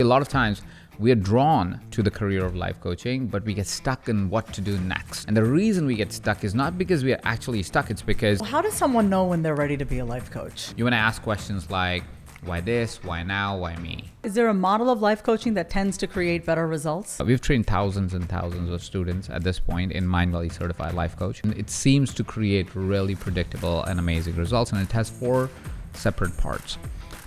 lot of times we are drawn to the career of life coaching, but we get stuck in what to do next. And the reason we get stuck is not because we are actually stuck, it's because How does someone know when they're ready to be a life coach? you want to ask questions like, why this, why now, why me? Is there a model of life coaching that tends to create better results? We've trained thousands and thousands of students at this point in Mindvalley Certified Life Coach. And it seems to create really predictable and amazing results. And it has 4 separate parts.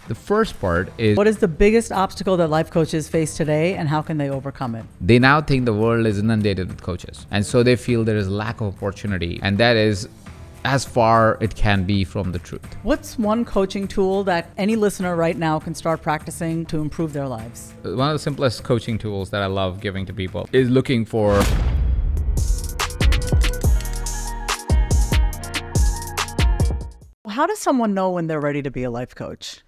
The first part is, What is the biggest obstacle that life coaches face today, and how can they overcome it? they now think the world is inundated with coaches. And so they feel there is lack of opportunity. And that is as far it can be from the truth. What's one coaching tool that any listener right now can start practicing to improve their lives? One of the simplest coaching tools that I love giving to people is looking for How does someone know when they're ready to be a life coach?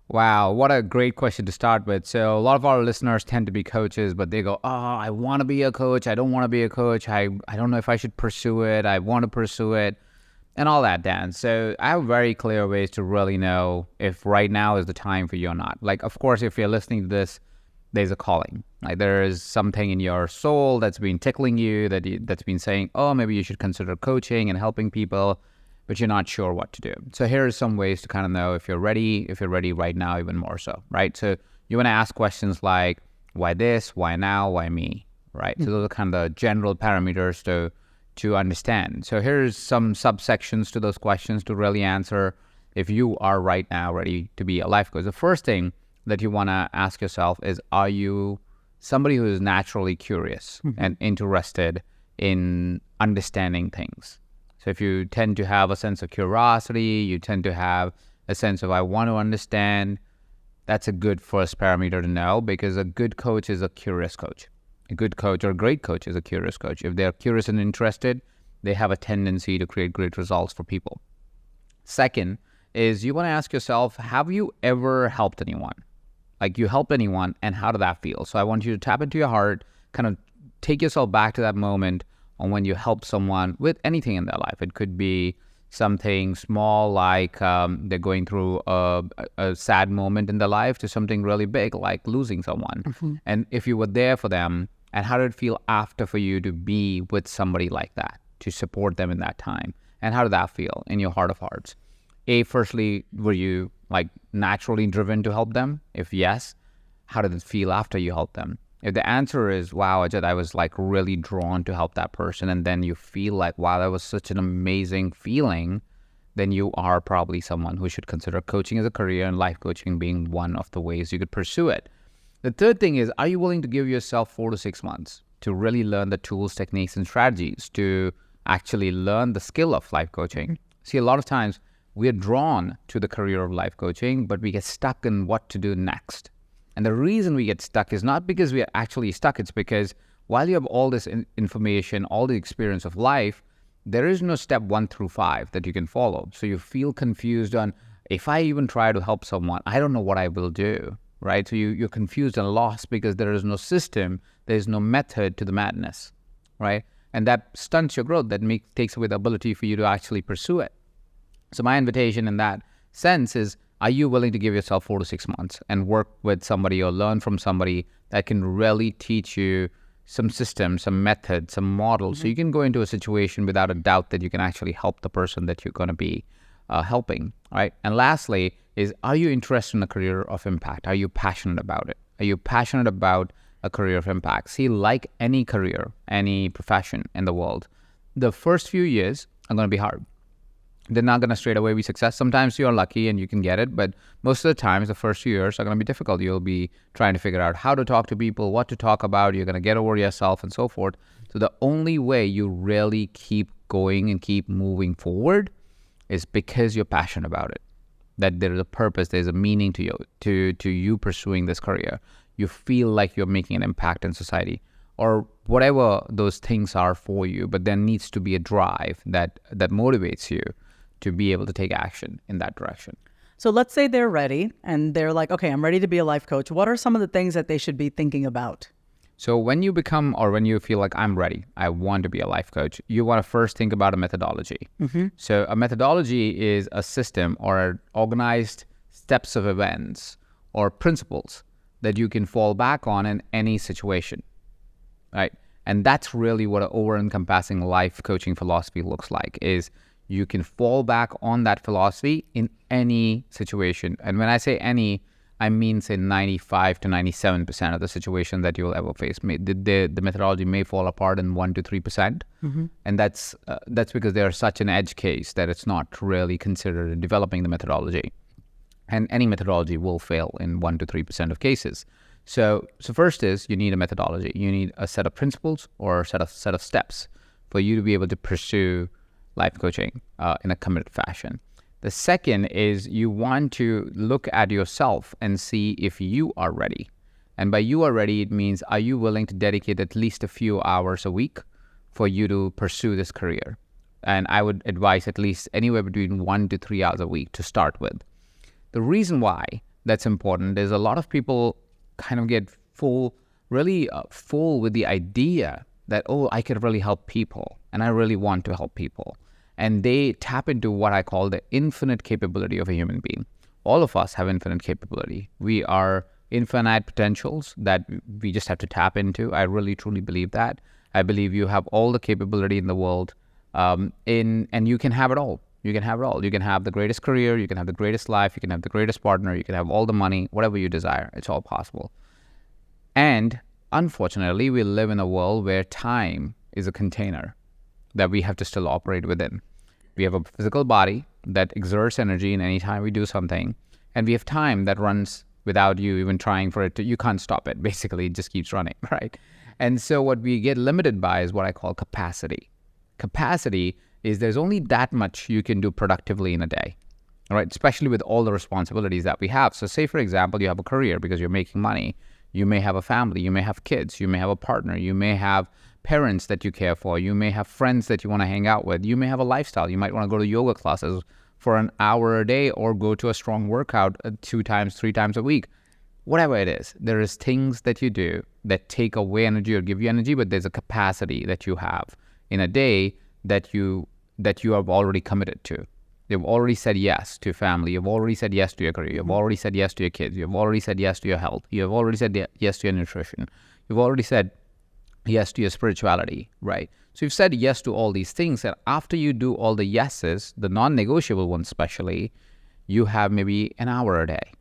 Wow, what a great question to start with. So a lot of our listeners tend to be coaches, but they go, oh, I want to be a coach. I don't want to be a coach. I don't know if I should pursue it. I want to pursue it and all that, Dan. So I have very clear ways to really know if right now is the time for you or not. Like, of course, if you're listening to this, there's a calling. Like there is something in your soul that's been tickling you, that's been saying, oh, maybe you should consider coaching and helping people, but you're not sure what to do. So here are some ways to kind of know if you're ready right now, even more so, right? So you want to ask questions like, why this, why now, why me, right? So those are kind of the general parameters to understand. So here's some subsections to those questions to really answer if you are right now ready to be a life coach. The first thing that you want to ask yourself is, are you somebody who is naturally curious and interested in understanding things? So if you tend to have a sense of curiosity, you tend to have a sense of, I want to understand, that's a good first parameter to know, because a good coach is a curious coach. A good coach or a great coach is a curious coach. If they're curious and interested, they have a tendency to create great results for people. Second is you want to ask yourself, have you ever helped anyone? Like you helped anyone, and how did that feel? So I want you to tap into your heart, kind of take yourself back to that moment on when you help someone with anything in their life. It could be something small like they're going through a sad moment in their life, to something really big like losing someone. And if you were there for them, and how did it feel after for you to be with somebody like that, to support them in that time? And how did that feel in your heart of hearts? Firstly, were you like naturally driven to help them? If yes, how did it feel after you helped them? If the answer is, wow, Ajit, I was like really drawn to help that person, and then you feel like, wow, that was such an amazing feeling, then you are probably someone who should consider coaching as a career, and life coaching being one of the ways you could pursue it. The third thing is, are you willing to give yourself 4 to 6 months to really learn the tools, techniques, and strategies to actually learn the skill of life coaching? See, a lot of times we are drawn to the career of life coaching, but we get stuck in what to do next. And the reason we get stuck is not because we are actually stuck. It's because while you have all this information, all the experience of life, there is no step 1 through 5 that you can follow. So you feel confused on, if I even try to help someone, I don't know what I will do, right? So you're confused and lost because there is no system, there is no method to the madness, right? And that stunts your growth. That takes away the ability for you to actually pursue it. So my invitation in that sense is, are you willing to give yourself 4 to 6 months and work with somebody or learn from somebody that can really teach you some systems, some methods, some models, so you can go into a situation without a doubt that you can actually help the person that you're going to be helping, right? And lastly is, are you interested in a career of impact? Are you passionate about it? Are you passionate about a career of impact? See, like any career, any profession in the world, the first few years are going to be hard. They're not going to straight away be success. Sometimes you're lucky and you can get it, but most of the times, the first few years are going to be difficult. You'll be trying to figure out how to talk to people, what to talk about. You're going to get over yourself and so forth. So the only way you really keep going and keep moving forward is because you're passionate about it. That there is a purpose, there's a meaning to you pursuing this career. You feel like you're making an impact in society, or whatever those things are for you. But there needs to be a drive that motivates you to be able to take action in that direction. So let's say they're ready and they're like, okay, I'm ready to be a life coach. What are some of the things that they should be thinking about? So when you become, or when you feel like I'm ready, I want to be a life coach, you want to first think about a methodology. So a methodology is a system or organized steps of events or principles that you can fall back on in any situation, right? And that's really what an over-encompassing life coaching philosophy looks like, is you can fall back on that philosophy in any situation. And when I say any, I mean, say 95 to 97% of the situation that you'll ever face. The methodology may fall apart in 1 to 3%. And that's because they're such an edge case that it's not really considered in developing the methodology. And any methodology will fail in 1 to 3% of cases. So first is you need a methodology. You need a set of principles or a set of steps for you to be able to pursue life coaching in a committed fashion. The second is you want to look at yourself and see if you are ready. And by you are ready, it means, are you willing to dedicate at least a few hours a week for you to pursue this career? And I would advise at least anywhere between 1 to 3 hours a week to start with. The reason why that's important is a lot of people kind of get full with the idea that, oh, I could really help people and I really want to help people. And they tap into what I call the infinite capability of a human being. All of us have infinite capability. We are infinite potentials that we just have to tap into. I really, truly believe that. I believe you have all the capability in the world, and you can have it all. You can have it all. You can have the greatest career. You can have the greatest life. You can have the greatest partner. You can have all the money, whatever you desire. It's all possible. And unfortunately, we live in a world where time is a container that we have to still operate within. We have a physical body that exerts energy in any time we do something, and we have time that runs without you even trying for it to, you can't stop it. Basically, it just keeps running, right? And so what we get limited by is what I call capacity. Capacity is there's only that much you can do productively in a day, all right? Especially with all the responsibilities that we have. So say, for example, you have a career because you're making money. You may have a family, you may have kids, you may have a partner, you may have parents that you care for, you may have friends that you want to hang out with, you may have a lifestyle. You might want to go to yoga classes for an hour a day or go to a strong workout 2 times, 3 times a week. Whatever it is, there is things that you do that take away energy or give you energy, but there's a capacity that you have in a day that you have already committed to. You've already said yes to family. You've already said yes to your career. You've already said yes to your kids. You've already said yes to your health. You have already said yes to your nutrition. You've already said yes to your spirituality, right? So you've said yes to all these things. And after you do all the yeses, the non-negotiable ones especially, you have maybe an hour a day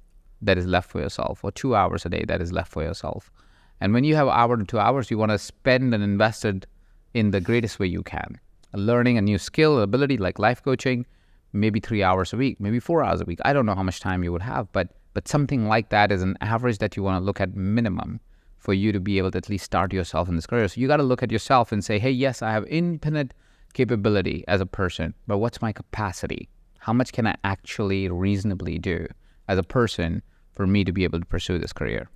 that is left for yourself, or 2 hours a day that is left for yourself. And when you have an hour to 2 hours, you want to spend and invest it in the greatest way you can. Learning a new skill, ability like life coaching, maybe 3 hours a week, maybe 4 hours a week. I don't know how much time you would have, but something like that is an average that you want to look at minimum for you to be able to at least start yourself in this career. So you got to look at yourself and say, hey, yes, I have infinite capability as a person, but what's my capacity? How much can I actually reasonably do as a person for me to be able to pursue this career?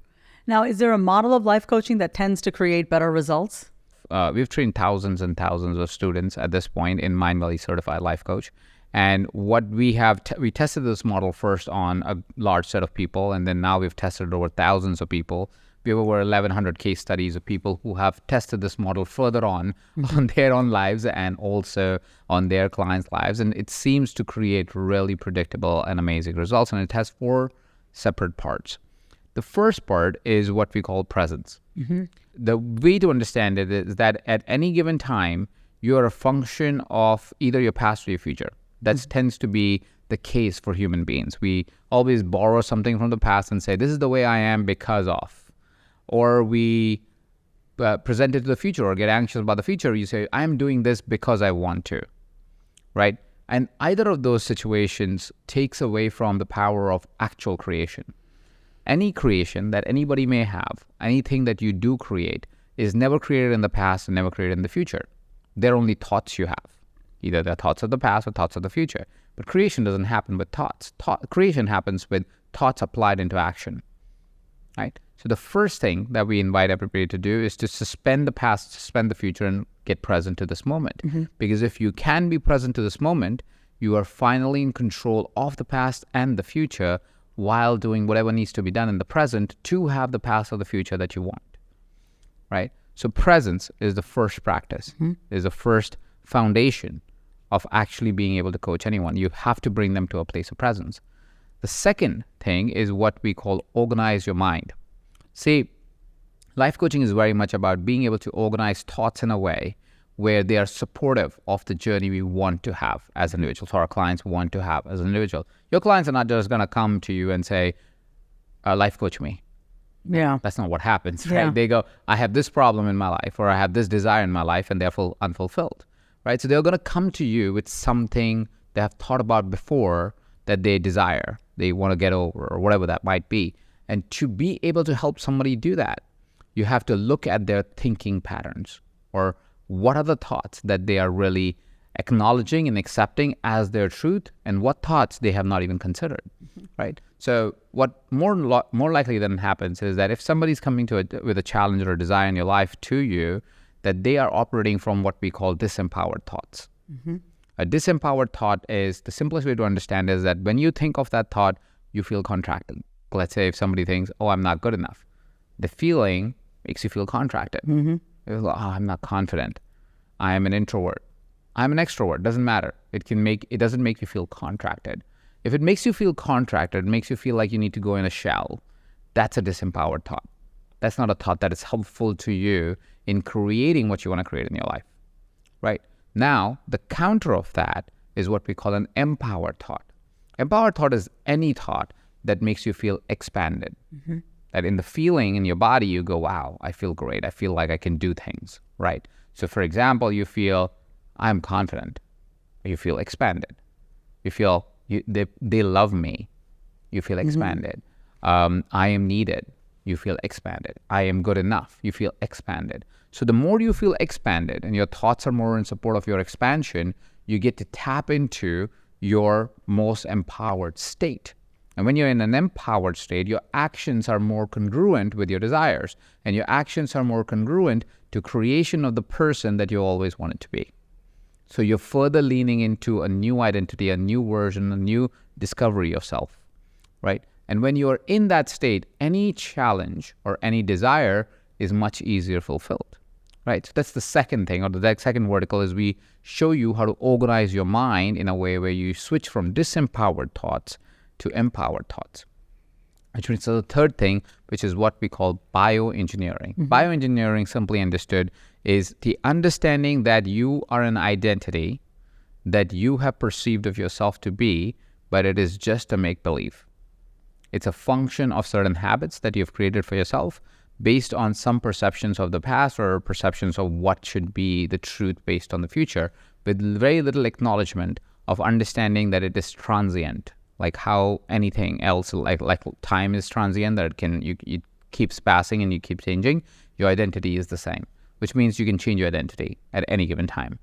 Now, is there a model of life coaching that tends to create better results? We've trained thousands and thousands of students at this point in Mindvalley Certified Life Coach. And what we have, we tested this model first on a large set of people, and then now we've tested it over thousands of people. We have over 1,100 case studies of people who have tested this model further on their own lives and also on their clients' lives. And it seems to create really predictable and amazing results. And it has 4 separate parts. The first part is what we call presence. The way to understand it is that at any given time, you are a function of either your past or your future. That tends to be the case for human beings. We always borrow something from the past and say, this is the way I am because of. Or we present it to the future or get anxious about the future. You say, I'm doing this because I want to, right? And either of those situations takes away from the power of actual creation. Any creation that anybody may have, anything that you do create, is never created in the past and never created in the future. They're only thoughts you have. Either they're thoughts of the past or thoughts of the future. But creation doesn't happen with thoughts. Creation happens with thoughts applied into action, right? So the first thing that we invite everybody to do is to suspend the past, suspend the future, and get present to this moment. Because if you can be present to this moment, you are finally in control of the past and the future while doing whatever needs to be done in the present to have the past or the future that you want, right? So presence is the first practice, is the first foundation of actually being able to coach anyone. You have to bring them to a place of presence. The second thing is what we call organize your mind. See, life coaching is very much about being able to organize thoughts in a way where they are supportive of the journey we want to have as individuals, or our clients want to have as an individual. Your clients are not just going to come to you and say, life coach me. Yeah. That's not what happens, right? Yeah. They go, I have this problem in my life, or I have this desire in my life, and therefore unfulfilled, right? So they're going to come to you with something they have thought about before that they desire, they want to get over, or whatever that might be. And to be able to help somebody do that, you have to look at their thinking patterns, or what are the thoughts that they are really acknowledging and accepting as their truth, and what thoughts they have not even considered, right? So what more likely than happens is that if somebody's coming to with a challenge or a desire in your life to you, that they are operating from what we call disempowered thoughts. A disempowered thought is, the simplest way to understand is that when you think of that thought, you feel contracted. Let's say if somebody thinks, oh, I'm not good enough, the feeling makes you feel contracted. It's like, oh, I'm not confident. I am an introvert. I'm an extrovert. Doesn't matter. It doesn't make you feel contracted. If it makes you feel contracted, it makes you feel like you need to go in a shell, that's a disempowered thought. That's not a thought that is helpful to you in creating what you want to create in your life, right? Now, the counter of that is what we call an empowered thought. Empowered thought is any thought that makes you feel expanded. That in the feeling in your body, you go, wow, I feel great. I feel like I can do things, right? So for example, you feel, I'm confident. You feel expanded. You feel they love me. You feel expanded. I am needed. You feel expanded. I am good enough. You feel expanded. So the more you feel expanded and your thoughts are more in support of your expansion, you get to tap into your most empowered state. And when you're in an empowered state, your actions are more congruent with your desires, and your actions are more congruent to creation of the person that you always wanted to be. So you're further leaning into a new identity, a new version, a new discovery of self, right? And when you're in that state, any challenge or any desire is much easier fulfilled, right? So that's the second thing, or the second vertical is we show you how to organize your mind in a way where you switch from disempowered thoughts to empowered thoughts. Which means the third thing, which is what we call bioengineering. Bioengineering, simply understood, is the understanding that you are an identity that you have perceived of yourself to be, but it is just a make-believe. It's a function of certain habits that you've created for yourself based on some perceptions of the past or perceptions of what should be the truth based on the future, with very little acknowledgement of understanding that it is transient. Like how anything else, like time is transient, that it keeps passing and you keep changing. Your identity is the same, which means you can change your identity at any given time.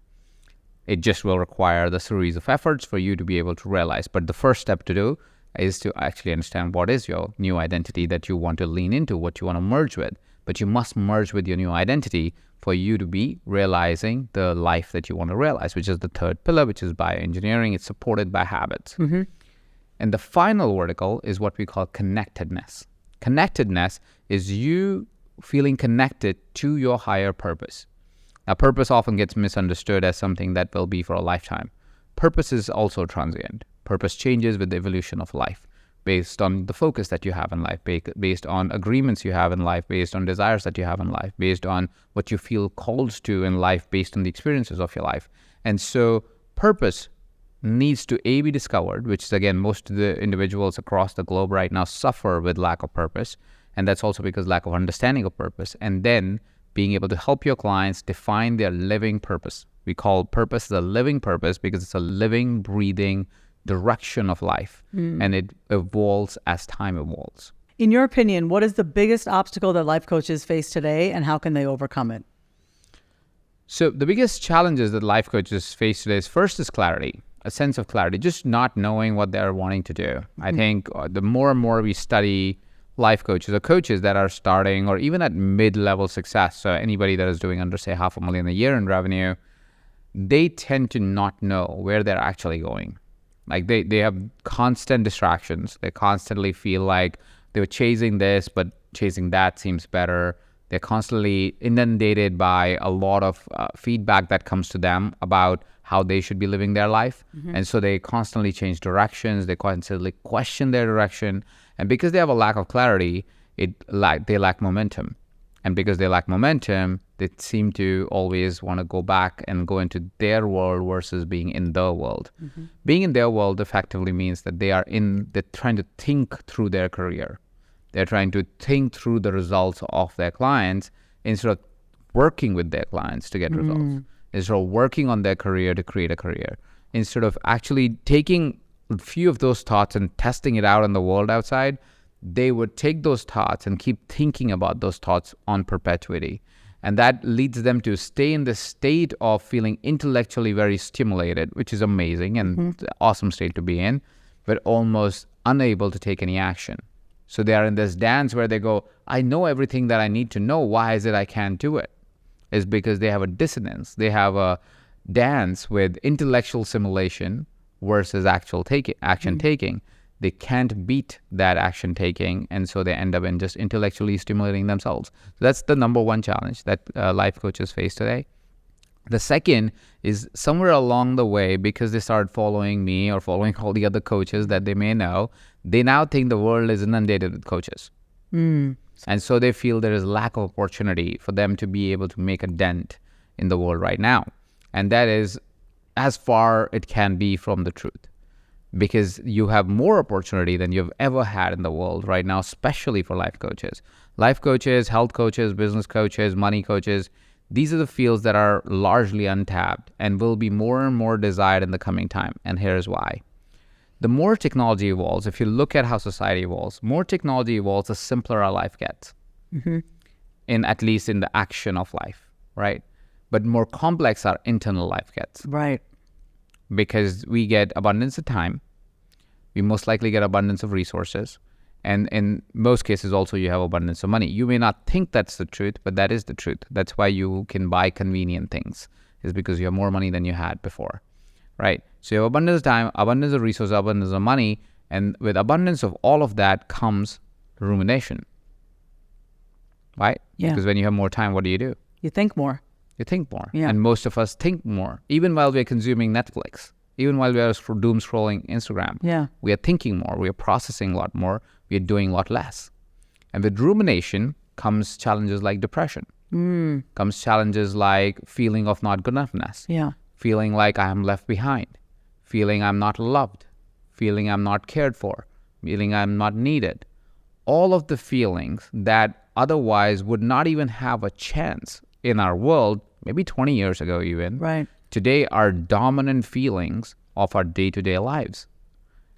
It just will require the series of efforts for you to be able to realize. But the first step to do is to actually understand what is your new identity that you want to lean into, what you want to merge with. But you must merge with your new identity for you to be realizing the life that you want to realize, which is the third pillar, which is bioengineering. It's supported by habits. And the final vertical is what we call connectedness. Connectedness is you feeling connected to your higher purpose. Now, purpose often gets misunderstood as something that will be for a lifetime. Purpose is also transient. Purpose changes with the evolution of life based on the focus that you have in life, based on agreements you have in life, based on desires that you have in life, based on what you feel called to in life, based on the experiences of your life. And so purpose needs to be discovered, which is, again, most of the individuals across the globe right now suffer with lack of purpose. And that's also because lack of understanding of purpose. And then being able to help your clients define their living purpose. We call purpose the living purpose because it's a living, breathing direction of life. And it evolves as time evolves. In your opinion, what is the biggest obstacle that life coaches face today, and how can they overcome it? So the biggest challenges that life coaches face today is, first is clarity. A sense of clarity, just not knowing what they're wanting to do. I think the more and more we study life coaches or coaches that are starting or even at mid-level success, so anybody that is doing under, say, $500,000 a year in revenue, they tend to not know where they're actually going. Like they have constant distractions. They constantly feel like they're chasing this, but chasing that seems better. They're constantly inundated by a lot of feedback that comes to them about how they should be living their life. And so they constantly change directions. They constantly question their direction. And because they have a lack of clarity, they lack momentum. And because they lack momentum, they seem to always want to go back and go into their world versus being in the world. Being in their world effectively means that they're trying to think through their career. They're trying to think through the results of their clients instead of working with their clients to get results. Instead of working on their career to create a career. Instead of actually taking a few of those thoughts and testing it out in the world outside, they would take those thoughts and keep thinking about those thoughts on perpetuity. And that leads them to stay in the state of feeling intellectually very stimulated, which is amazing and an awesome state to be in, but almost unable to take any action. So they are in this dance where they go, I know everything that I need to know. Why is it I can't do it? It's because they have a dissonance. They have a dance with intellectual simulation versus actual action taking. They can't beat that action taking, and so they end up in just intellectually stimulating themselves. So that's the number one challenge that life coaches face today. The second is somewhere along the way, because they started following me or following all the other coaches that they may know, they now think the world is inundated with coaches. And so they feel there is lack of opportunity for them to be able to make a dent in the world right now. And that is as far it can be from the truth. Because you have more opportunity than you've ever had in the world right now, especially for life coaches. Life coaches, health coaches, business coaches, money coaches, these are the fields that are largely untapped and will be more and more desired in the coming time. And here's why. The more technology evolves, if you look at how society evolves, more technology evolves, the simpler our life gets. At least in the action of life, right? But more complex our internal life gets. Right. Because we get abundance of time, we most likely get abundance of resources, and in most cases also you have abundance of money. You may not think that's the truth, but that is the truth. That's why you can buy convenient things, is because you have more money than you had before, right? So you have abundance of time, abundance of resources, abundance of money, and with abundance of all of that comes rumination, right? Yeah. Because when you have more time, what do? You think more. You think more. Yeah. And most of us think more, even while we're consuming Netflix, even while we are doom scrolling Instagram. Yeah. We are thinking more, we are processing a lot more, we are doing a lot less. And with rumination comes challenges like depression, comes challenges like feeling of not good enoughness, feeling like I am left behind, feeling I'm not loved, feeling I'm not cared for, feeling I'm not needed. All of the feelings that otherwise would not even have a chance in our world, maybe 20 years ago even, Right. today are dominant feelings of our day-to-day lives.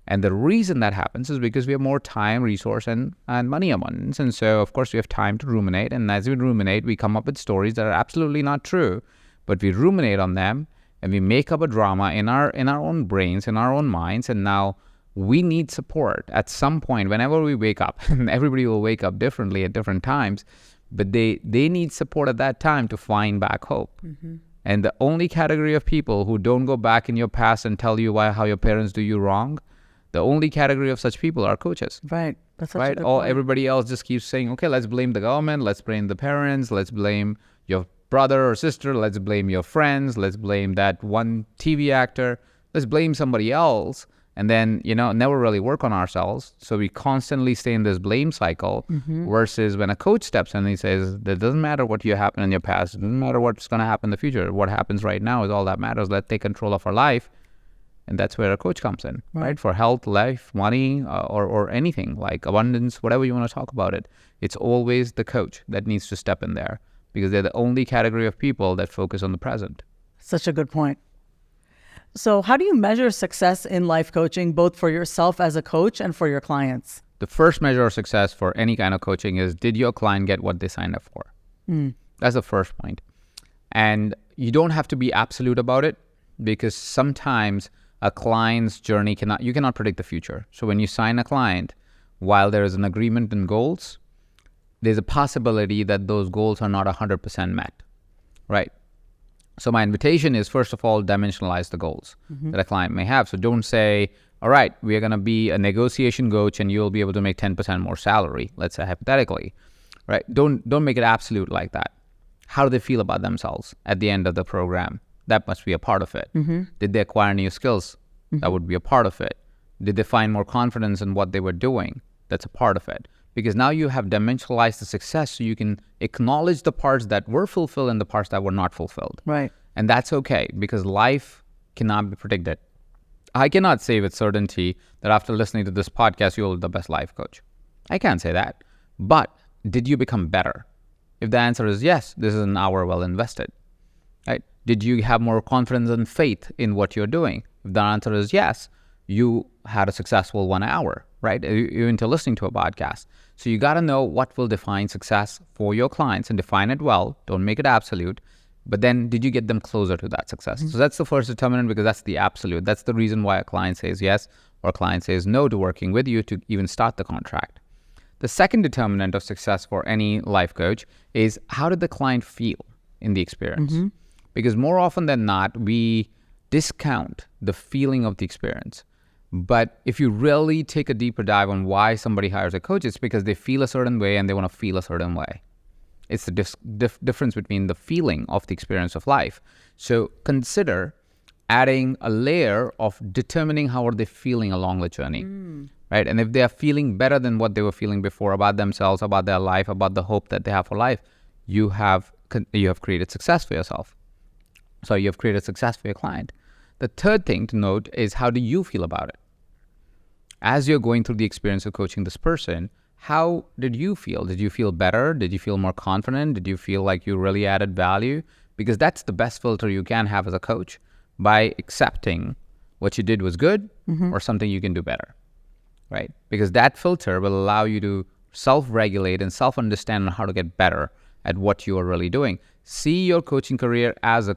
And the reason that happens is because we have more time, resource, and money abundance. And so, of course, we have time to ruminate. And as we ruminate, we come up with stories that are absolutely not true. But we ruminate on them, and we make up a drama in our own brains, in our own minds. And now we need support at some point whenever we wake up. And everybody will wake up differently at different times. But they need support at that time to find back hope. And the only category of people who don't go back in your past and tell you how your parents do you wrong, the only category of such people are coaches. Right. That's such a Right? good point. Everybody else just keeps saying, okay, let's blame the government, let's blame the parents, let's blame your brother or sister, let's blame your friends, let's blame that one TV actor, let's blame somebody else. And then, never really work on ourselves. So we constantly stay in this blame cycle versus when a coach steps in and he says, it doesn't matter what you happened in your past. It doesn't matter what's going to happen in the future. What happens right now is all that matters. Let's take control of our life. And that's where a coach comes in, right? For health, life, money, or anything like abundance, whatever you want to talk about it. It's always the coach that needs to step in there because they're the only category of people that focus on the present. Such a good point. So how do you measure success in life coaching, both for yourself as a coach and for your clients? The first measure of success for any kind of coaching is, did your client get what they signed up for? That's the first point. And you don't have to be absolute about it because sometimes a client's journey you cannot predict the future. So when you sign a client, while there is an agreement in goals, there's a possibility that those goals are not 100% met, right? So my invitation is, first of all, dimensionalize the goals that a client may have. So don't say, all right, we are going to be a negotiation coach and you'll be able to make 10% more salary, let's say hypothetically, right? Don't make it absolute like that. How do they feel about themselves at the end of the program? That must be a part of it. Did they acquire new skills? That would be a part of it. Did they find more confidence in what they were doing? That's a part of it. because now you have dimensionalized the success so you can acknowledge the parts that were fulfilled and the parts that were not fulfilled. Right. And that's okay, because life cannot be predicted. I cannot say with certainty that after listening to this podcast, you'll be the best life coach. I can't say that. But did you become better? If the answer is yes, this is an hour well invested. Right? Did you have more confidence and faith in what you're doing? If the answer is yes, you had a successful 1 hour, right? Even to listening to a podcast. So you got to know what will define success for your clients and define it well. Don't make it absolute. But then did you get them closer to that success? So that's the first determinant, because that's the absolute. That's the reason why a client says yes or a client says no to working with you to even start the contract. The second determinant of success for any life coach is, how did the client feel in the experience? Because more often than not, we discount the feeling of the experience. But if you really take a deeper dive on why somebody hires a coach, it's because they feel a certain way and they want to feel a certain way. It's the difference between the feeling of the experience of life. So consider adding a layer of determining how are they feeling along the journey, right? And if they are feeling better than what they were feeling before about themselves, about their life, about the hope that they have for life, you have created success for yourself. So you have created success for your client. The third thing to note is, how do you feel about it? As you're going through the experience of coaching this person, how did you feel? Did you feel better? Did you feel more confident? Did you feel like you really added value? Because that's the best filter you can have as a coach, by accepting what you did was good or something you can do better, right? Because that filter will allow you to self-regulate and self-understand on how to get better at what you are really doing. See your coaching career as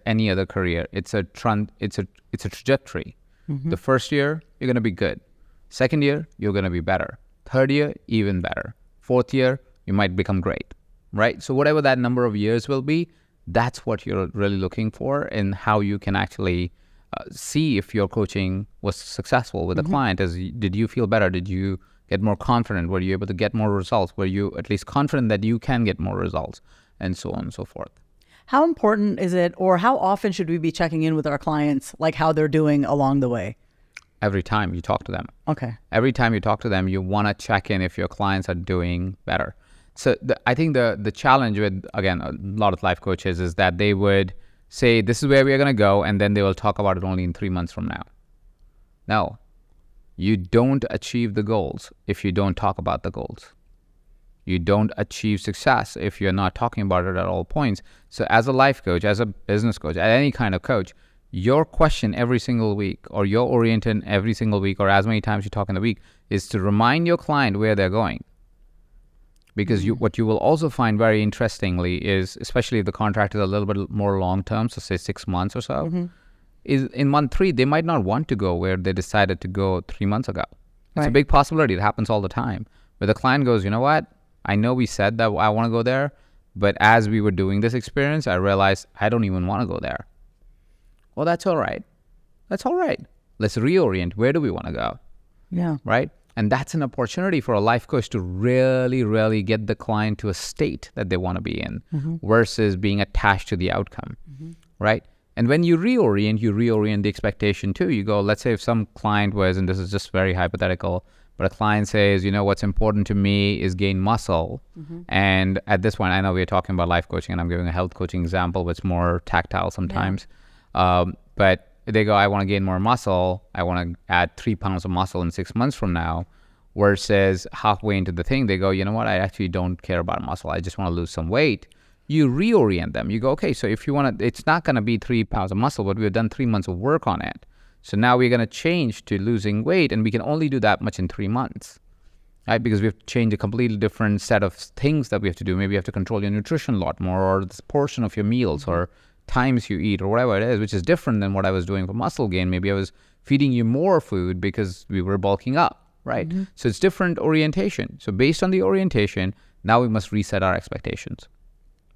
any other career. It's a trajectory. The first year, you're going to be good. Second year, you're going to be better. Third year, even better. Fourth year, you might become great, right? So whatever that number of years will be, that's what you're really looking for, and how you can actually see if your coaching was successful with a client. Did you feel better? Did you get more confident? Were you able to get more results? Were you at least confident that you can get more results? And so on and so forth. How important is it, or how often should we be checking in with our clients, like how they're doing along the way? Every time you talk to them. Okay. Every time you talk to them, you want to check in if your clients are doing better. So I think the challenge with, again, a lot of life coaches is that they would say, this is where we are going to go, and then they will talk about it only in 3 months from now. No, you don't achieve the goals if you don't talk about the goals. You don't achieve success if you're not talking about it at all points. So as a life coach, as a business coach, as any kind of coach, your question every single week, or your orientation every single week, or as many times you talk in the week, is to remind your client where they're going. Because what you will also find very interestingly is, especially if the contract is a little bit more long-term, so say 6 months or so, is in month 3, they might not want to go where they decided to go 3 months ago. It's a big possibility. It happens all the time. But the client goes, you know what? I know we said that I want to go there, but as we were doing this experience, I realized I don't even want to go there. Well, that's all right. That's all right. Let's reorient. Where do we want to go? Yeah. Right? And that's an opportunity for a life coach to really, really get the client to a state that they want to be in versus being attached to the outcome, right? And when you reorient the expectation too. You go, let's say if some client was, and this is just very hypothetical, but a client says, you know, what's important to me is gain muscle. And at this point, I know we're talking about life coaching and I'm giving a health coaching example, which is more tactile sometimes. But they go, I want to gain more muscle. I want to add 3 pounds of muscle in 6 months from now. Versus halfway into the thing, they go, you know what? I actually don't care about muscle. I just want to lose some weight. You reorient them. You go, okay, so if you want to, it's not going to be 3 pounds of muscle, but we've done 3 months of work on it. So now we're going to change to losing weight, and we can only do that much in 3 months, right? Because we have to change a completely different set of things that we have to do. Maybe you have to control your nutrition a lot more, or this portion of your meals, or times you eat, or whatever it is, which is different than what I was doing for muscle gain. Maybe I was feeding you more food because we were bulking up, right? So it's different orientation. So based on the orientation, now we must reset our expectations,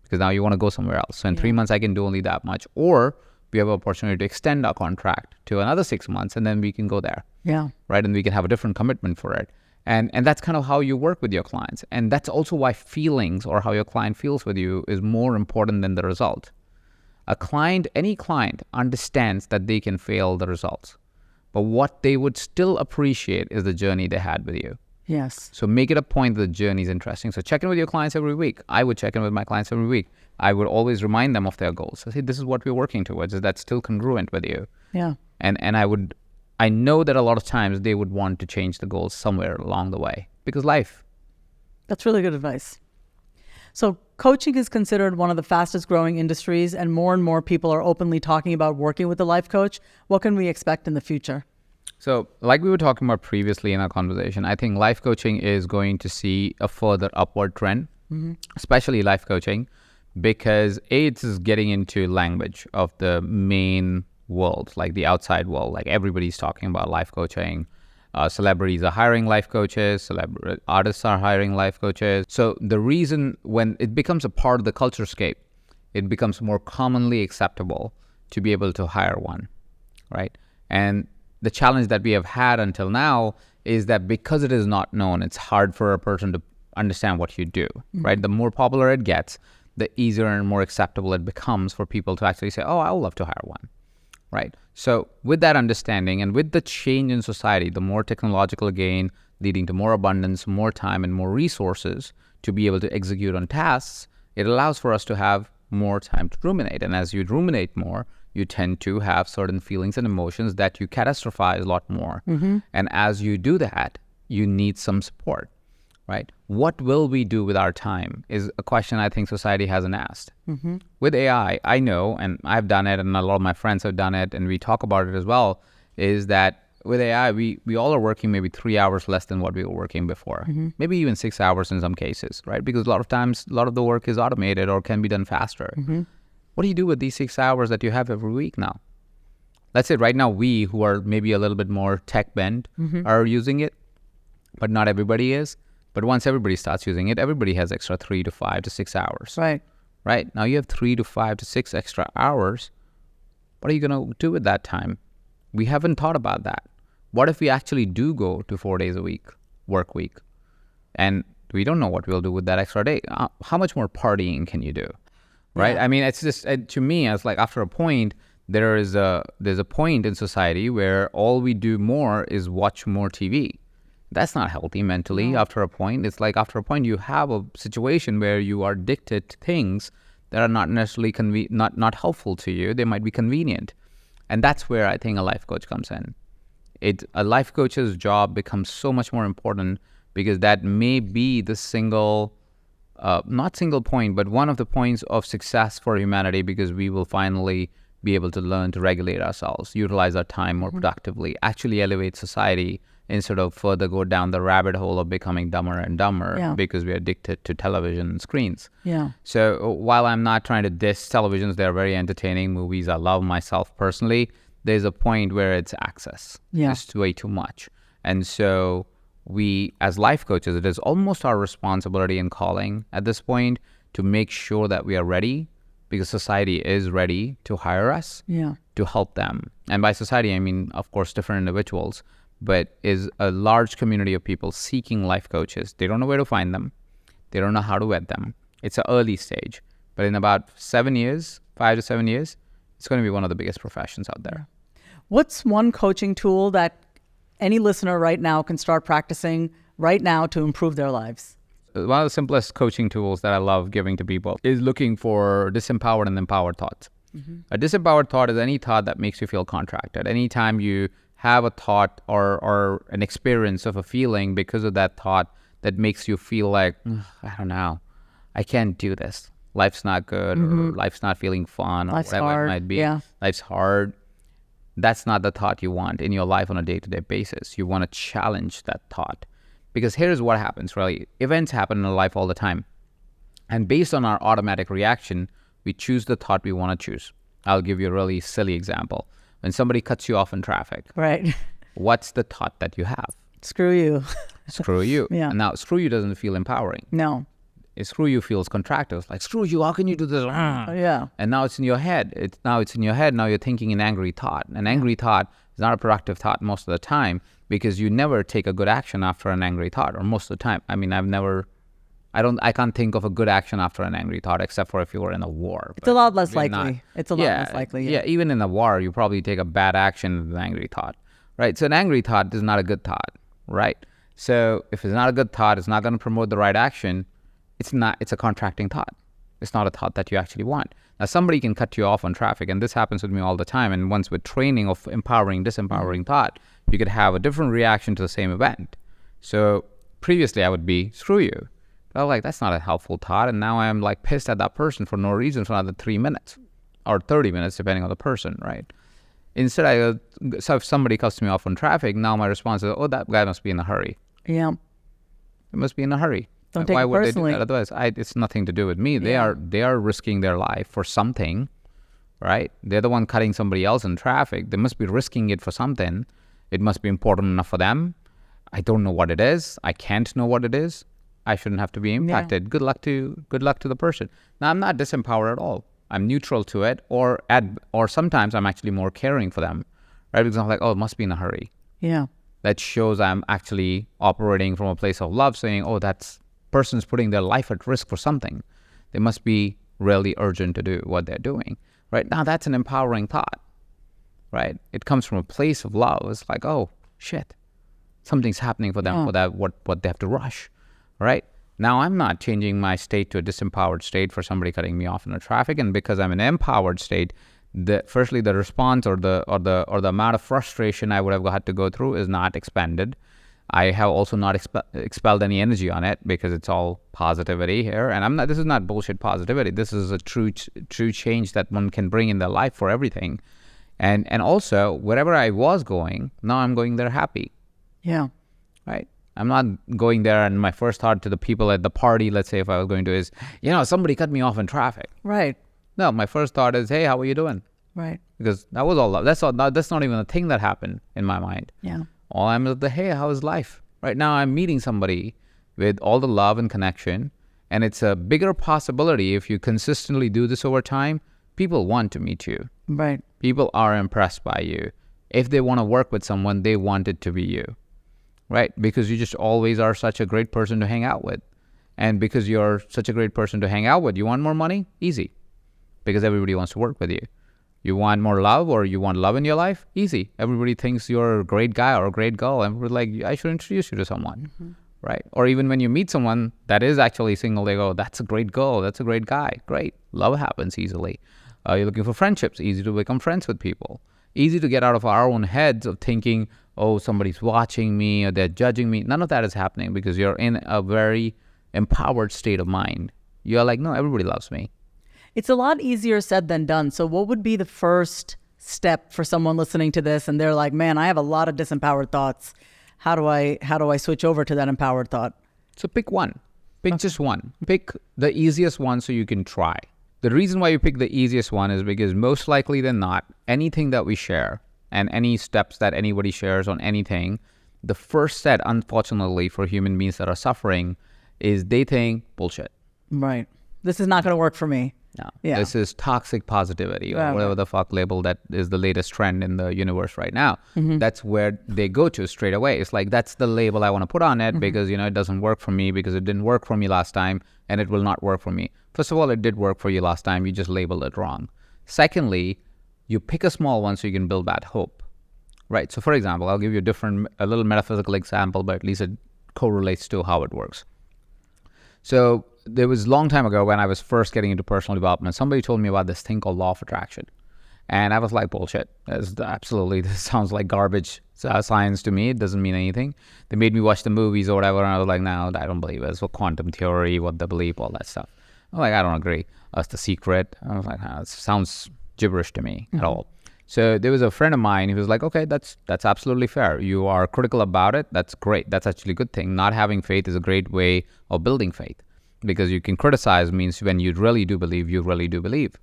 because now you want to go somewhere else. So in 3 months, I can do only that much. Or we have an opportunity to extend our contract to another 6 months, and then we can go there. Yeah. Right. And we can have a different commitment for it. And that's kind of how you work with your clients. And that's also why feelings, or how your client feels with you, is more important than the result. Any client understands that they can fail the results, but what they would still appreciate is the journey they had with you. Yes. So make it a point that the journey is interesting. So check in with your clients every week. I would check in with my clients every week. I would always remind them of their goals. I say, this is what we're working towards. Is that still congruent with you? Yeah. And I know that a lot of times they would want to change the goals somewhere along the way because life. That's really good advice. So coaching is considered one of the fastest growing industries, and more people are openly talking about working with a life coach. What can we expect in the future? So like we were talking about previously in our conversation, I think life coaching is going to see a further upward trend, especially life coaching, because it's getting into language of the main world, like the outside world. Like everybody's talking about life coaching. Celebrities are hiring life coaches, artists are hiring life coaches. So the reason when it becomes a part of the culture scape, it becomes more commonly acceptable to be able to hire one, right? And the challenge that we have had until now is that because it is not known, it's hard for a person to understand what you do, right? The more popular it gets, the easier and more acceptable it becomes for people to actually say, oh, I would love to hire one. Right. So with that understanding and with the change in society, the more technological gain leading to more abundance, more time and more resources to be able to execute on tasks, it allows for us to have more time to ruminate. And as you ruminate more, you tend to have certain feelings and emotions that you catastrophize a lot more. And as you do that, you need some support. Right? What will we do with our time is a question I think society hasn't asked. With AI, I know, and I've done it, and a lot of my friends have done it, and we talk about it as well, is that with AI, we all are working maybe 3 hours less than what we were working before, maybe even 6 hours in some cases, right? Because a lot of times, a lot of the work is automated or can be done faster. What do you do with these 6 hours that you have every week now? Let's say right now, we who are maybe a little bit more tech bent are using it, but not everybody is. But once everybody starts using it, everybody has extra 3 to 5 to 6 hours. Right. Right. Now you have 3 to 5 to 6 extra hours. What are you going to do with that time? We haven't thought about that. What if we actually do go to 4 days a week, work week, and we don't know what we'll do with that extra day? How much more partying can you do? Right. Yeah. I mean, it's just, to me, it's like after a point, there's a point in society where all we do more is watch more TV. That's not healthy mentally. No. After a point, it's like after a point you have a situation where you are addicted to things that are not necessarily not helpful to you. They might be convenient. And that's where I think a life coach comes in. A life coach's job becomes so much more important because that may be the not single point, but one of the points of success for humanity, because we will finally be able to learn to regulate ourselves, utilize our time more productively, actually elevate society, instead of further go down the rabbit hole of becoming dumber and dumber because we're addicted to television and screens. Yeah. So while I'm not trying to diss televisions, they're very entertaining movies. I love myself personally. There's a point where it's access. Yeah. It's way too much. And so we, as life coaches, it is almost our responsibility and calling at this point to make sure that we are ready, because society is ready to hire us, to help them. And by society, I mean, of course, different individuals, but is a large community of people seeking life coaches. They don't know where to find them. They don't know how to vet them. It's an early stage. But in about 7 years, 5 to 7 years, it's going to be one of the biggest professions out there. What's one coaching tool that any listener right now can start practicing right now to improve their lives? One of the simplest coaching tools that I love giving to people is looking for disempowered and empowered thoughts. A disempowered thought is any thought that makes you feel contracted. Anytime you have a thought or an experience of a feeling because of that thought that makes you feel like, I don't know, I can't do this. Life's not good, or life's not feeling fun, or Life's whatever hard. it might be. Yeah. Life's hard. That's not the thought you want in your life on a day-to-day basis. You want to challenge that thought. Because here's what happens, really. Events happen in our life all the time. And based on our automatic reaction, we choose the thought we want to choose. I'll give you a really silly example. When somebody cuts you off in traffic, Right. what's the thought that you have? Screw you. Screw you. Yeah. And now, screw you doesn't feel empowering. No. Screw you feels contractive. It's like, screw you, how can you do this? Yeah. And now it's in your head. Now you're thinking an angry thought. An angry thought is not a productive thought most of the time, because you never take a good action after an angry thought, or most of the time. I mean, I can't think of a good action after an angry thought, except for if you were in a war. It's a lot less we're likely. not. It's a lot less likely. Yeah, even in a war, you probably take a bad action with an angry thought, right? So an angry thought is not a good thought, right? So if it's not a good thought, it's not going to promote the right action. It's a contracting thought. It's not a thought that you actually want. Now, somebody can cut you off on traffic, and this happens with me all the time. And once with training of empowering, disempowering thought, you could have a different reaction to the same event. So previously I would be, screw you. But I was like, that's not a helpful thought. And now I'm like pissed at that person for no reason for another 3 minutes or 30 minutes, depending on the person, right? Instead, so if somebody cuts me off on traffic, now my response is, oh, that guy must be in a hurry. Yeah. It must be in a hurry. Don't take Why it would personally. they do that? Otherwise, it's nothing to do with me. They are risking their life for something, right? They're the one cutting somebody else in traffic. They must be risking it for something. It must be important enough for them. I don't know what it is. I can't know what it is. I shouldn't have to be impacted. Good luck to the person. Now, I'm not disempowered at all. I'm neutral to it, or sometimes I'm actually more caring for them, right? Because I'm like, oh, it must be in a hurry. Yeah. That shows I'm actually operating from a place of love, saying, oh, that person's putting their life at risk for something. They must be really urgent to do what they're doing, right? Now, that's an empowering thought, right? It comes from a place of love. It's like, oh, shit, something's happening for them, for that, what they have to rush, right? Now, I'm not changing my state to a disempowered state for somebody cutting me off in the traffic. And because I'm in an empowered state, firstly, the response or the amount of frustration I would have had to go through is not expanded. I have also not expelled any energy on it because it's all positivity here. And this is not bullshit positivity. This is a true change that one can bring in their life for everything. And also, wherever I was going, now I'm going there happy. Yeah. Right? I'm not going there and my first thought to the people at the party, let's say if I was going to, is, somebody cut me off in traffic. Right. No, my first thought is, hey, how are you doing? Right. Because that was all love. That's not even a thing that happened in my mind. Yeah. All I'm is hey, how is life? Right now I'm meeting somebody with all the love and connection. And it's a bigger possibility if you consistently do this over time, people want to meet you. Right. People are impressed by you. If they want to work with someone, they want it to be you. Right? Because you just always are such a great person to hang out with. And because you're such a great person to hang out with, you want more money? Easy. Because everybody wants to work with you. You want more love, or you want love in your life? Easy. Everybody thinks you're a great guy or a great girl. And we're like, I should introduce you to someone. Right? Or even when you meet someone that is actually single, they go, that's a great girl. That's a great guy. Great. Love happens easily. You're looking for friendships. Easy to become friends with people. Easy to get out of our own heads of thinking, oh, somebody's watching me or they're judging me. None of that is happening because you're in a very empowered state of mind. You're like, no, everybody loves me. It's a lot easier said than done. So what would be the first step for someone listening to this and they're like, man, I have a lot of disempowered thoughts. How do I switch over to that empowered thought? So pick one. Pick just one. Pick the easiest one so you can try. The reason why you pick the easiest one is because most likely than not, anything that we share and any steps that anybody shares on anything, the first set, unfortunately, for human beings that are suffering is they think bullshit. Right. This is not going to work for me. No. Yeah. This is toxic positivity or whatever the fuck label that is the latest trend in the universe right now. That's where they go to straight away. It's like, that's the label I want to put on it because, it doesn't work for me because it didn't work for me last time and it will not work for me. First of all, it did work for you last time. You just labeled it wrong. Secondly, you pick a small one so you can build that hope, right? So for example, I'll give you a little metaphysical example, but at least it correlates to how it works. So there was a long time ago when I was first getting into personal development, somebody told me about this thing called law of attraction. And I was like, bullshit. This sounds like garbage science to me. It doesn't mean anything. They made me watch the movies or whatever. And I was like, no, I don't believe it. It's what quantum theory, what they believe, all that stuff. I'm like, I don't agree. That's the secret. I was like, it sounds gibberish to me at all. So there was a friend of mine who was like, okay, that's absolutely fair. You are critical about it. That's great. That's actually a good thing. Not having faith is a great way of building faith because you can criticize means when you really do believe, you really do believe.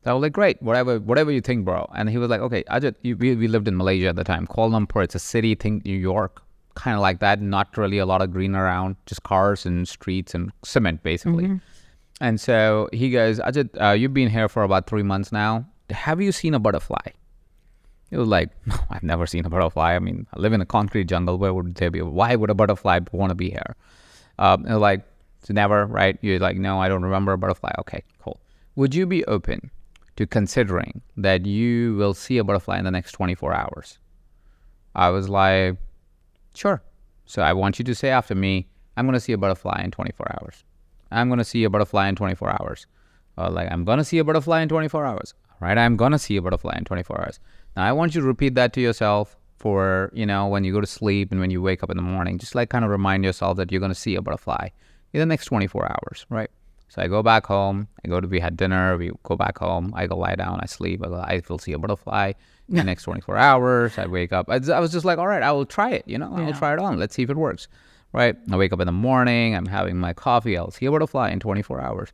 So I was like, great, whatever you think, bro. And he was like, okay, Ajit, we lived in Malaysia at the time. Kuala Lumpur, it's a city, think New York, kind of like that. Not really a lot of green around, just cars and streets and cement, basically. And so he goes, Ajit, you've been here for about 3 months now. Have you seen a butterfly? It was like, no, I've never seen a butterfly. I mean, I live in a concrete jungle. Where would there be? Why would a butterfly want to be here? It was like, it's never, right? You're like, no, I don't remember a butterfly. Okay, cool. Would you be open to considering that you will see a butterfly in the next 24 hours? I was like, sure. So I want you to say after me, I'm going to see a butterfly in 24 hours. I'm going to see a butterfly in 24 hours. Or like, I'm going to see a butterfly in 24 hours. Right? I'm going to see a butterfly in 24 hours. Now, I want you to repeat that to yourself for, when you go to sleep and when you wake up in the morning. Just like kind of remind yourself that you're going to see a butterfly in the next 24 hours, right? So I go back home. We had dinner. We go back home. I go lie down. I sleep. I will see a butterfly in the next 24 hours. I wake up. I was just like, all right, I will try it. I'll try it on. Let's see if it works, right? I wake up in the morning. I'm having my coffee. I'll see a butterfly in 24 hours.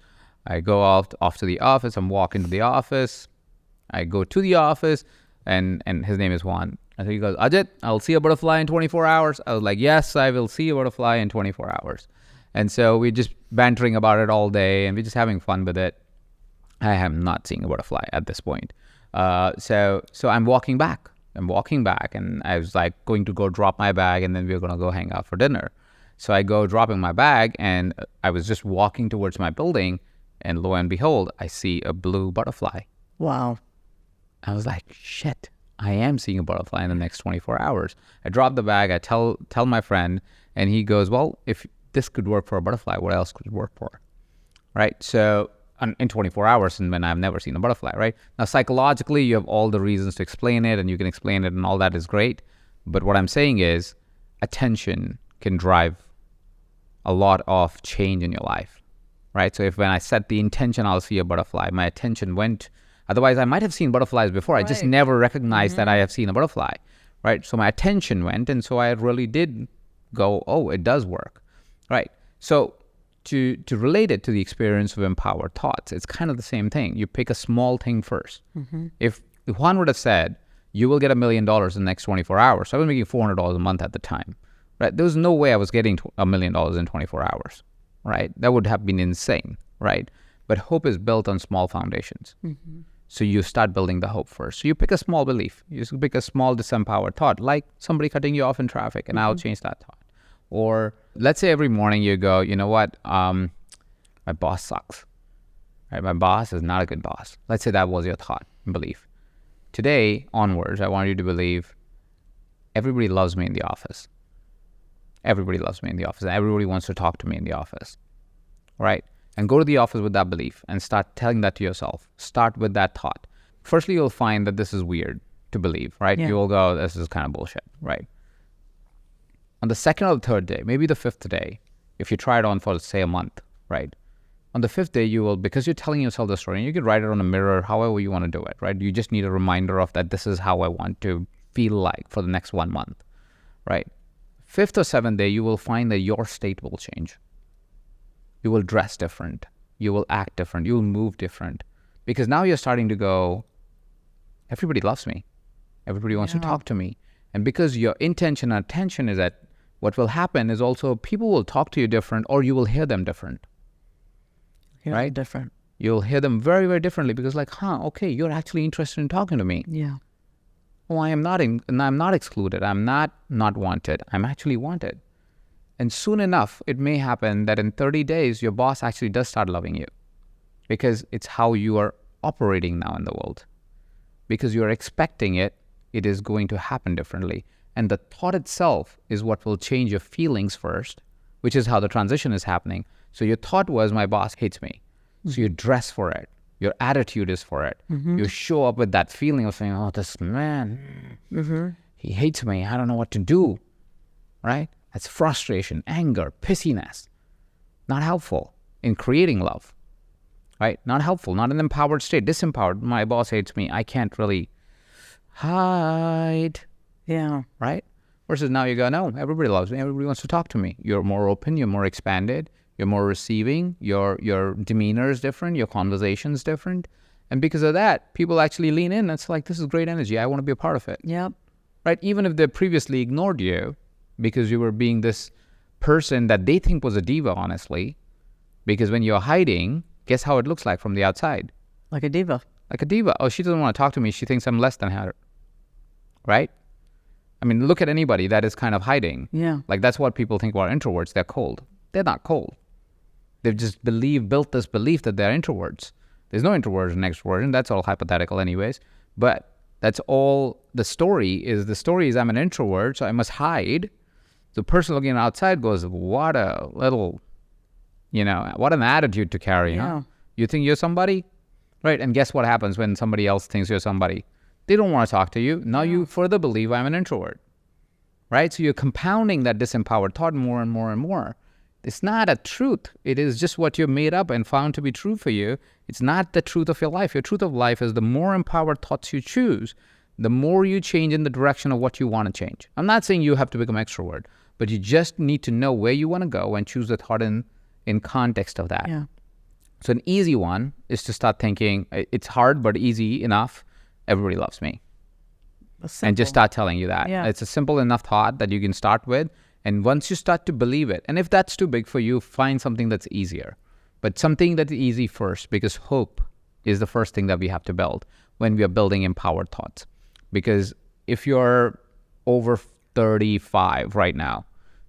I go off to the office. I'm walking to the office. I go to the office, and his name is Juan. And so he goes, Ajit, I'll see a butterfly in 24 hours. I was like, yes, I will see a butterfly in 24 hours. And so we're just bantering about it all day, and we're just having fun with it. I am not seeing a butterfly at this point. So I'm walking back. And I was like going to go drop my bag, and then we were going to go hang out for dinner. So I go dropping my bag, and I was just walking towards my building, and lo and behold, I see a blue butterfly. Wow. I was like, shit, I am seeing a butterfly in the next 24 hours. I drop the bag. I tell my friend, and he goes, well, if this could work for a butterfly, what else could it work for? Right? So in 24 hours, and when I've never seen a butterfly, right? Now, psychologically, you have all the reasons to explain it, and you can explain it, and all that is great. But what I'm saying is attention can drive a lot of change in your life, right? So if when I set the intention, I'll see a butterfly, my attention went. Otherwise, I might have seen butterflies before. Right. I just never recognized that I have seen a butterfly, right? So my attention went, and so I really did go, oh, it does work, right? So to relate it to the experience of empowered thoughts, it's kind of the same thing. You pick a small thing first. If Juan would have said, you will get $1 million in the next 24 hours, so I was making $400 a month at the time, right? There was no way I was getting $1 million in 24 hours, right? That would have been insane, right? But hope is built on small foundations. So you start building the hope first. So you pick a small belief. You pick a small disempowered thought, like somebody cutting you off in traffic, and I'll change that thought. Or let's say every morning you go, you know what, my boss sucks. Right? My boss is not a good boss. Let's say that was your thought and belief. Today onwards, I want you to believe everybody loves me in the office. Everybody loves me in the office. And everybody wants to talk to me in the office. Right? And go to the office with that belief and start telling that to yourself. Start with that thought. Firstly, you'll find that this is weird to believe, right? Yeah. You will go, this is kind of bullshit, right? On the second or the third day, maybe the fifth day, if you try it on for, say, a month, right? On the fifth day, you will, because you're telling yourself the story, and you can write it on a mirror, however you want to do it, right? You just need a reminder of that this is how I want to feel like for the next 1 month, right? Fifth or seventh day, you will find that your state will change. You will dress different. You will act different. You will move different. Because now you're starting to go, everybody loves me. Everybody wants to talk to me. And because your intention and attention is that what will happen is also people will talk to you different, or you will hear them different. Right? Different. You'll hear them very, very differently because okay, you're actually interested in talking to me. Yeah. Oh, I'm not excluded. I'm not wanted. I'm actually wanted. And soon enough, it may happen that in 30 days, your boss actually does start loving you because it's how you are operating now in the world. Because you're expecting it, it is going to happen differently. And the thought itself is what will change your feelings first, which is how the transition is happening. So your thought was, my boss hates me. So you dress for it. Your attitude is for it. You show up with that feeling of saying, oh, this man, he hates me. I don't know what to do, right? That's frustration, anger, pissiness. Not helpful in creating love, right? Not helpful, not an empowered state, disempowered. My boss hates me. I can't really hide. Yeah. Right? Versus now you go, no, everybody loves me. Everybody wants to talk to me. You're more open. You're more expanded. You're more receiving. Your demeanor is different. Your conversation is different. And because of that, people actually lean in. It's like, this is great energy. I want to be a part of it. Yep. Right? Even if they previously ignored you, because you were being this person that they think was a diva, honestly. Because when you're hiding, guess how it looks like from the outside? Like a diva. Like a diva. Oh, she doesn't want to talk to me. She thinks I'm less than her. Right? I mean, look at anybody that is kind of hiding. Yeah. Like that's what people think about introverts. They're cold. They're not cold. They've just built this belief that they're introverts. There's no introversion and extroversion. That's all hypothetical anyways. But that's all the story is. The story is I'm an introvert, so I must hide. The person looking outside goes, what a little, what an attitude to carry, huh? You think you're somebody? Right. And guess what happens when somebody else thinks you're somebody? They don't want to talk to you. Now you further believe I'm an introvert. Right? So you're compounding that disempowered thought more and more and more. It's not a truth. It is just what you made up and found to be true for you. It's not the truth of your life. Your truth of life is the more empowered thoughts you choose, the more you change in the direction of what you want to change. I'm not saying you have to become extrovert, but you just need to know where you want to go and choose the thought in context of that. Yeah. So an easy one is to start thinking, it's hard but easy enough, everybody loves me. And just start telling you that. Yeah. It's a simple enough thought that you can start with. And once you start to believe it, and if that's too big for you, find something that's easier. But something that's easy first, because hope is the first thing that we have to build when we are building empowered thoughts. Because if you're over 35 right now,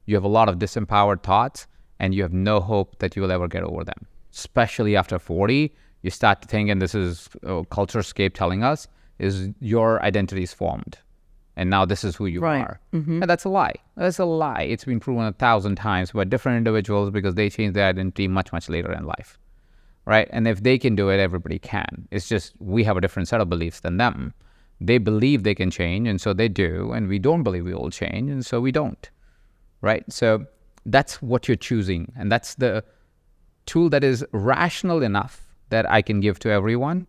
you have a lot of disempowered thoughts and you have no hope that you will ever get over them. Especially after 40, you start to think, and this is Culturescape telling us, is your identity is formed. And now this is who you are. And that's a lie. That's a lie. It's been proven 1,000 times by different individuals because they change their identity much, much later in life. Right? And if they can do it, everybody can. It's just we have a different set of beliefs than them. They believe they can change, and so they do. And we don't believe we will change, and so we don't. Right? So that's what you're choosing. And that's the tool that is rational enough that I can give to everyone.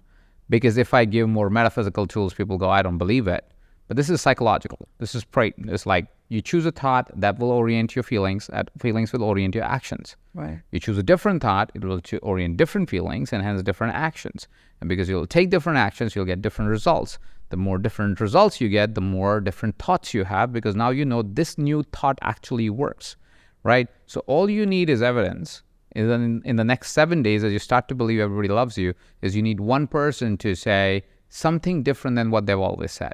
Because if I give more metaphysical tools, people go, I don't believe it. But this is psychological. This is it's like you choose a thought that will orient your feelings, and feelings will orient your actions. Right. You choose a different thought, it will orient different feelings and hence different actions. And because you'll take different actions, you'll get different results. The more different results you get, the more different thoughts you have, because now you know this new thought actually works, right? So all you need is evidence. In the next 7 days, as you start to believe everybody loves you, is you need one person to say something different than what they've always said.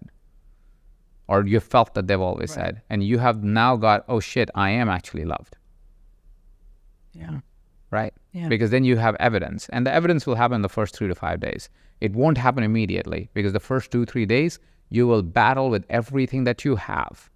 Or you felt that they've always said. And you have now got, oh shit, I am actually loved. Yeah. Right? Yeah. Because then you have evidence. And the evidence will happen in the first 3 to 5 days. It won't happen immediately because the first 2-3 days, you will battle with everything that you have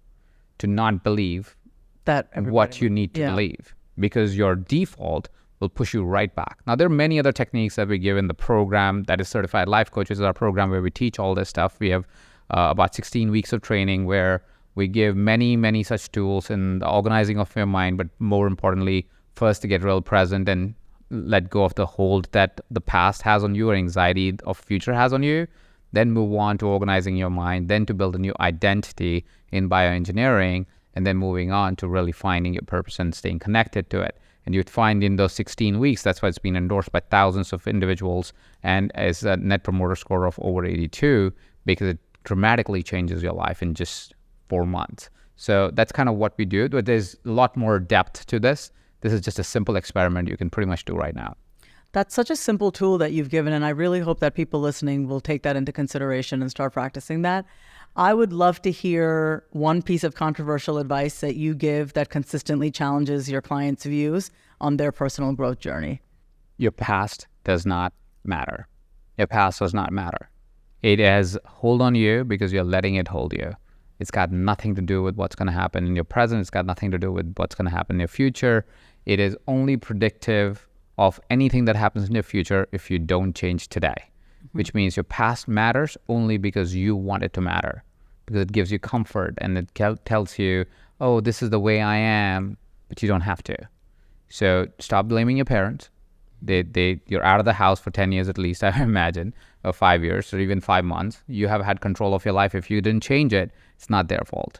to not believe That what you need to believe. Because your default will push you right back. Now, there are many other techniques that we give in the program that is Certified Life Coaches, our program where we teach all this stuff. We have about 16 weeks of training where we give many, many such tools in the organizing of your mind, but more importantly, first to get real present and let go of the hold that the past has on you or anxiety of future has on you, then move on to organizing your mind, then to build a new identity in bioengineering, and then moving on to really finding your purpose and staying connected to it. And you'd find in those 16 weeks, that's why it's been endorsed by thousands of individuals and as a net promoter score of over 82, because it dramatically changes your life in just 4 months. So that's kind of what we do, but there's a lot more depth to this. This is just a simple experiment you can pretty much do right now. That's such a simple tool that you've given, and I really hope that people listening will take that into consideration and start practicing that. I would love to hear one piece of controversial advice that you give that consistently challenges your clients' views on their personal growth journey. Your past does not matter. Your past does not matter. It has hold on you because you're letting it hold you. It's got nothing to do with what's going to happen in your present. It's got nothing to do with what's going to happen in your future. It is only predictive of anything that happens in your future if you don't change today, which means your past matters only because you want it to matter, because it gives you comfort and it tells you, oh, this is the way I am, but you don't have to. So stop blaming your parents. You're out of the house for 10 years at least, I imagine, or 5 years, or even 5 months. You have had control of your life. If you didn't change it, it's not their fault.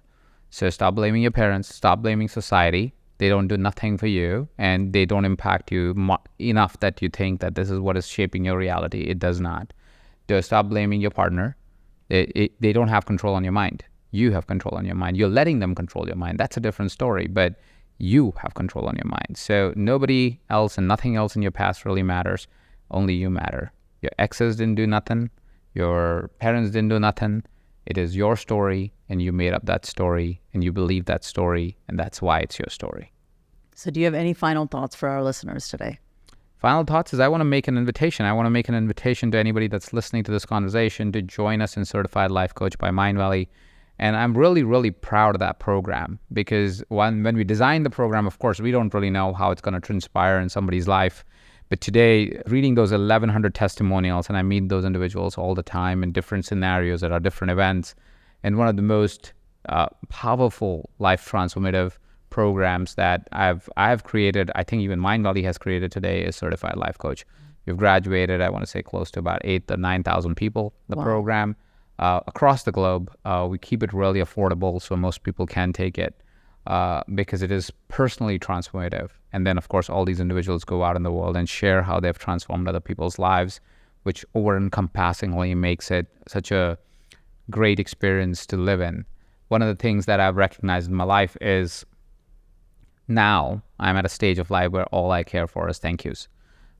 So stop blaming your parents. Stop blaming society. They don't do nothing for you, and they don't impact you enough that you think that this is what is shaping your reality. It does not. Just stop blaming your partner. They don't have control on your mind. You have control on your mind. You're letting them control your mind. That's a different story, but you have control on your mind. So nobody else and nothing else in your past really matters. Only you matter. Your exes didn't do nothing. Your parents didn't do nothing. It is your story, and you made up that story, and you believe that story, and that's why it's your story. So do you have any final thoughts for our listeners today? Final thoughts is I want to make an invitation. I want to make an invitation to anybody that's listening to this conversation to join us in Certified Life Coach by Mindvalley. And I'm really, really proud of that program, because when we designed the program, of course, we don't really know how it's going to transpire in somebody's life. But today, reading those 1,100 testimonials, and I meet those individuals all the time in different scenarios at our different events. And one of the most powerful life transformative programs that I've created, I think even Mind Valley has created today, is Certified Life Coach. We've graduated, I want to say, close to about 8,000 to 9,000 people, the program. Across the globe. We keep it really affordable so most people can take it, because it is personally transformative. And then, of course, all these individuals go out in the world and share how they've transformed other people's lives, which over-encompassingly makes it such a great experience to live in. One of the things that I've recognized in my life is now I'm at a stage of life where all I care for is thank yous,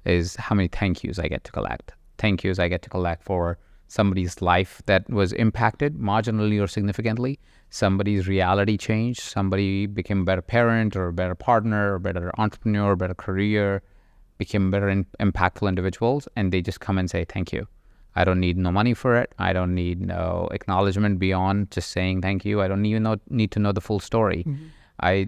is how many thank yous I get to collect. Thank yous I get to collect for somebody's life that was impacted marginally or significantly, somebody's reality changed, somebody became a better parent or a better partner or a better entrepreneur, better career, became better impactful individuals, and they just come and say thank you. I don't need no money for it. I don't need no acknowledgement beyond just saying thank you. I don't even need to know the full story.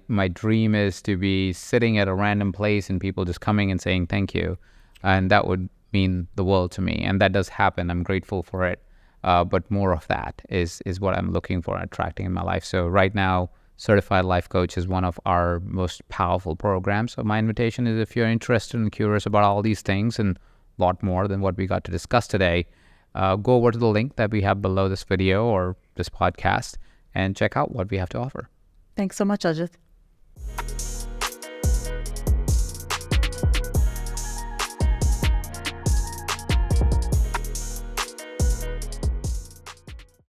My dream is to be sitting at a random place and people just coming and saying thank you, and that would mean the world to me. And that does happen. I'm grateful for it. But more of that is what I'm looking for and attracting in my life. So right now, Certified Life Coach is one of our most powerful programs. So my invitation is, if you're interested and curious about all these things and a lot more than what we got to discuss today, go over to the link that we have below this video or this podcast and check out what we have to offer. Thanks so much, Ajit.